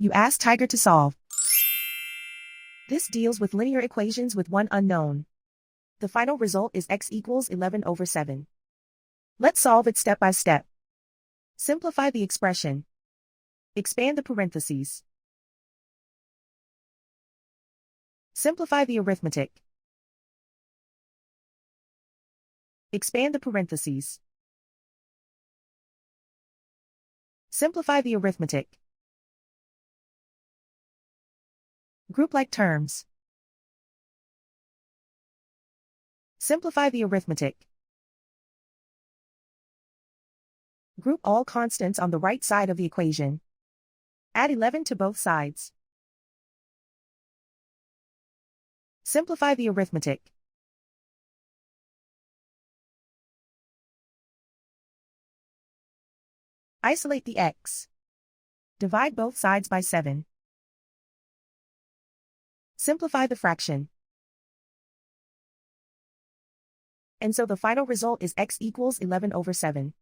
You ask Tiger to solve. This deals with linear equations with one unknown. The final result is x equals 11/7. Let's solve it step by step. Simplify the expression. Expand the parentheses. Simplify the arithmetic. Expand the parentheses. Simplify the arithmetic. Group like terms. Simplify the arithmetic. Group all constants on the right side of the equation. Add 11 to both sides. Simplify the arithmetic. Isolate the x. Divide both sides by 7. Simplify the fraction. And so the final result is x equals 11/7.